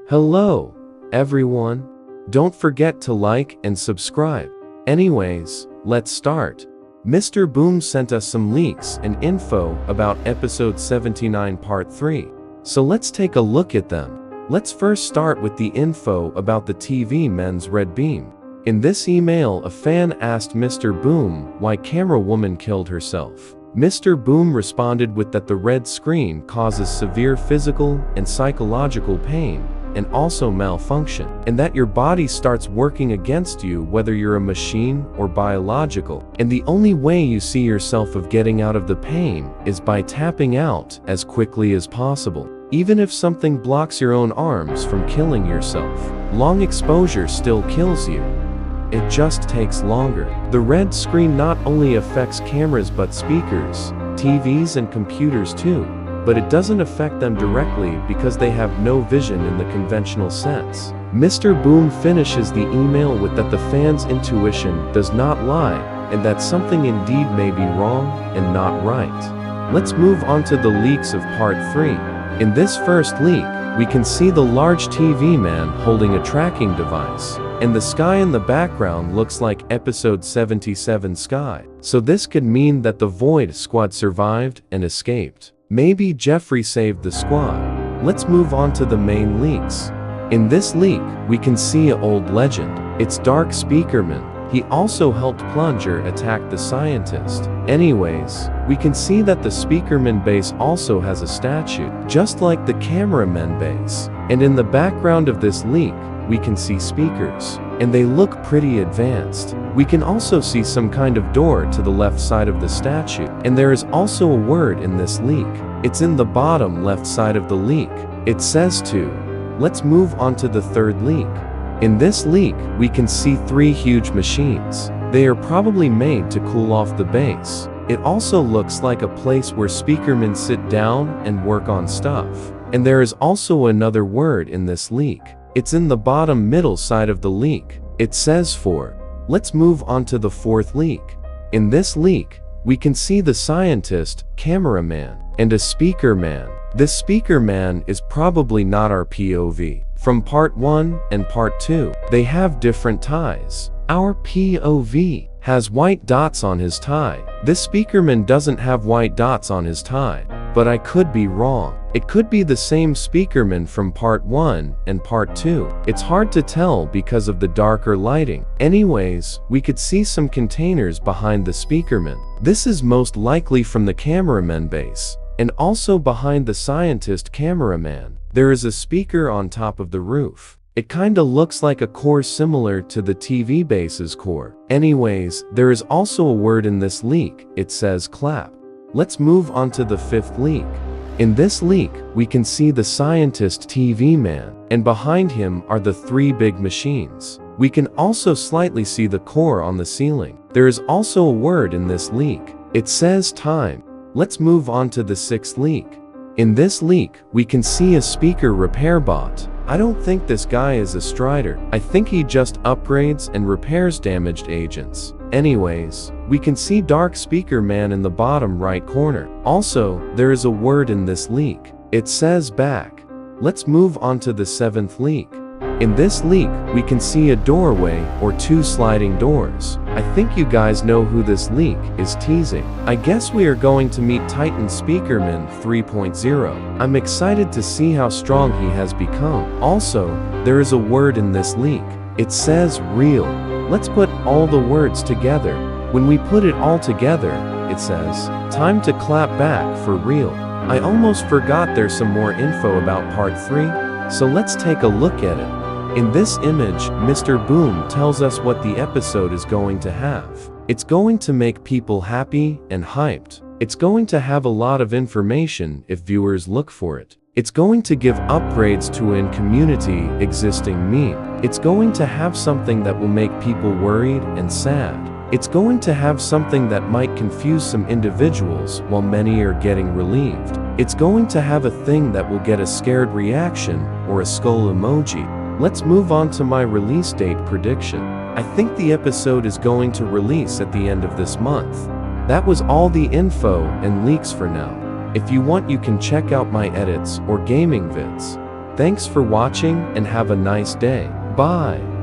Hello, everyone. Don't forget to like and subscribe. Anyways, let's start. Mr. Boom sent us some leaks and info about episode 79 part 3. So let's take a look at them. Let's first start with the info about the TV men's red beam. In this email, a fan asked Mr. Boom why camera woman killed herself. Mr. Boom responded with that the red screen causes severe physical and psychological pain and also malfunction, and that your body starts working against you whether you're a machine or biological, and the only way you see yourself of getting out of the pain is by tapping out as quickly as possible. Even if something blocks your own arms from killing yourself, long exposure still kills you. It just takes longer. The red screen not only affects cameras but speakers, TVs and computers too, but it doesn't affect them directly because they have no vision in the conventional sense. Mr. Boom finishes the email with that the fan's intuition does not lie, and that something indeed may be wrong and not right. Let's move on to the leaks of part 3. In this first leak, we can see the large TV man holding a tracking device, and the sky in the background looks like episode 77 sky. So this could mean that the Void Squad survived and escaped. Maybe Jeffrey saved the squad. Let's move on to the main leaks. In this leak, we can see an old legend. It's Dark Speakerman. He also helped Plunger attack the scientist. Anyways, we can see that the Speakerman base also has a statue, just like the Cameraman base. And in the background of this leak, we can see speakers, and they look pretty advanced. We can also see some kind of door to the left side of the statue, and there is also a word in this leak. It's in the bottom left side of the leak. It says to. Let's move on to the third leak. In this leak, we can see 3 huge machines. They are probably made to cool off the base. It also looks like a place where speakermen sit down and work on stuff. And there is also another word in this leak. It's in the bottom middle side of the leak. It says for. Let's move on to the fourth leak. In this leak, we can see the scientist, cameraman, and a speakerman. This speakerman is probably not our POV. From part 1 and part 2, they have different ties. Our POV has white dots on his tie. This speakerman doesn't have white dots on his tie, but I could be wrong. It could be the same speakerman from part 1 and part 2. It's hard to tell because of the darker lighting. Anyways, we could see some containers behind the speakerman. This is most likely from the cameraman base, and also behind the scientist cameraman. There is a speaker on top of the roof. It kinda looks like a core similar to the TV base's core. Anyways, there is also a word in this leak. It says clap. Let's move on to the fifth leak. In this leak, we can see the scientist TV man, and behind him are the 3 big machines. We can also slightly see the core on the ceiling. There is also a word in this leak. It says time. Let's move on to the 6th leak. In this leak, we can see a speaker repair bot. I don't think this guy is a Strider. I think he just upgrades and repairs damaged agents. Anyways, we can see Dark Speaker Man in the bottom right corner. Also, there is a word in this leak. It says back. Let's move on to the 7th leak. In this leak, we can see a doorway or 2 sliding doors. I think you guys know who this leak is teasing. I guess we are going to meet Titan Speakerman 3.0. I'm excited to see how strong he has become. Also, there is a word in this leak. It says real. Let's put all the words together. When we put it all together, it says, time to clap back for real. I almost forgot there's some more info about part 3, so let's take a look at it. In this image, Mr. Boom tells us what the episode is going to have. It's going to make people happy and hyped. It's going to have a lot of information if viewers look for it. It's going to give upgrades to an community existing meme. It's going to have something that will make people worried and sad. It's going to have something that might confuse some individuals while many are getting relieved. It's going to have a thing that will get a scared reaction or a skull emoji. Let's move on to my release date prediction. I think the episode is going to release at the end of this month. That was all the info and leaks for now. If you want, you can check out my edits or gaming vids. Thanks for watching and have a nice day. Bye.